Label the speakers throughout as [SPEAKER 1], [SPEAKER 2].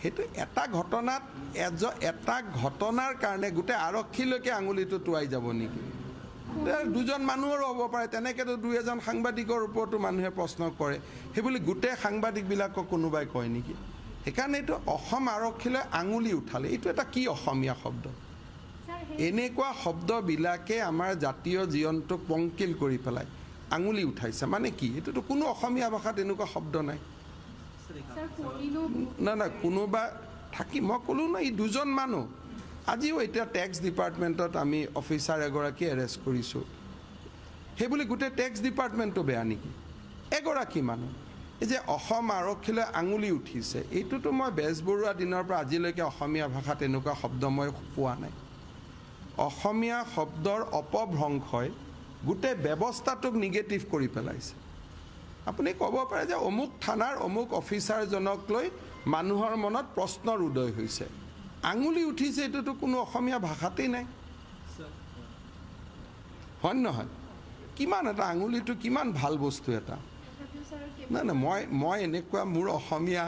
[SPEAKER 1] সেইটো এটা ঘটনাত এটা ঘটনাৰ কাৰণে গোটেই আৰক্ষীলৈকে আঙুলিটো টুৱাই যাব নেকি? দুজন মানুহৰো হ'ব পাৰে, তেনেকৈতো দুই এজন সাংবাদিকৰ ওপৰতো মানুহে প্ৰশ্ন কৰে, সেইবুলি গোটেই সাংবাদিকবিলাকক কোনোবাই কয় নেকি? সেইকাৰণে এইটো অসম আৰক্ষীলৈ আঙুলি উঠালে, এইটো এটা কি অসমীয়া শব্দ? এনেকুৱা শব্দবিলাকে আমাৰ জাতীয় জীৱনটোক পংকিল কৰি পেলাই আঙুলি উঠাইছে মানে কি? এইটোতো কোনো অসমীয়া ভাষাত এনেকুৱা শব্দ নাই। না কোনোবা থাকি মই ক'লোঁ না, এই দুজন মানুহ আজিও এতিয়া টেক্স ডিপাৰ্টমেণ্টত আমি অফিচাৰ এগৰাকী এৰেষ্ট কৰিছোঁ, সেইবুলি গোটেই টেক্স ডিপাৰ্টমেণ্টটো বেয়া নেকি? এগৰাকী মানুহ এই যে অসম আৰক্ষীলৈ আঙুলি উঠিছে, এইটোতো মই বেজবৰুৱা দিনৰ পৰা আজিলৈকে অসমীয়া ভাষাত এনেকুৱা শব্দ মই পোৱা নাই। অসমীয়া শব্দৰ অপভ্ৰংশই গোটেই ব্যৱস্থাটোক নিগেটিভ কৰি পেলাইছে। আপুনি ক'ব পাৰে যে অমুক থানাৰ অমুক অফিচাৰজনক লৈ মানুহৰ মনত প্ৰশ্নৰ উদয় হৈছে, আঙুলি উঠিছে, এইটোতো কোনো অসমীয়া ভাষাতেই নাই, হয় নহয়? কিমান এটা আঙুলিটো কিমান ভাল বস্তু এটা। নাই নাই মই এনেকুৱা মোৰ অসমীয়া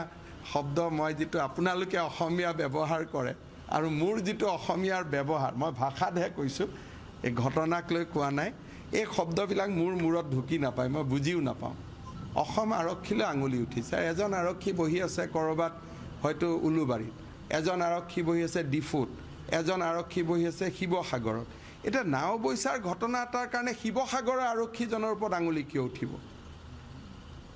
[SPEAKER 1] শব্দ মই যিটো আপোনালোকে অসমীয়া ব্যৱহাৰ কৰে আৰু মোৰ যিটো অসমীয়াৰ ব্যৱহাৰ, মই ভাষাতহে কৈছোঁ, এই ঘটনাক লৈ কোৱা নাই, এই শব্দবিলাক মোৰ মূৰত ঢুকি নাপায়, মই বুজিও নাপাওঁ। অসম আৰক্ষীলৈ আঙুলি উঠিছে, এজন আৰক্ষী বহি আছে ক'ৰবাত হয়তো উলুবাৰীত, এজন আৰক্ষী বহি আছে ডিফুত, এজন আৰক্ষী বহি আছে শিৱসাগৰত। এতিয়া নাওবৈচাৰ ঘটনা এটাৰ কাৰণে শিৱসাগৰৰ আৰক্ষীজনৰ ওপৰত আঙুলি কিয় উঠিব?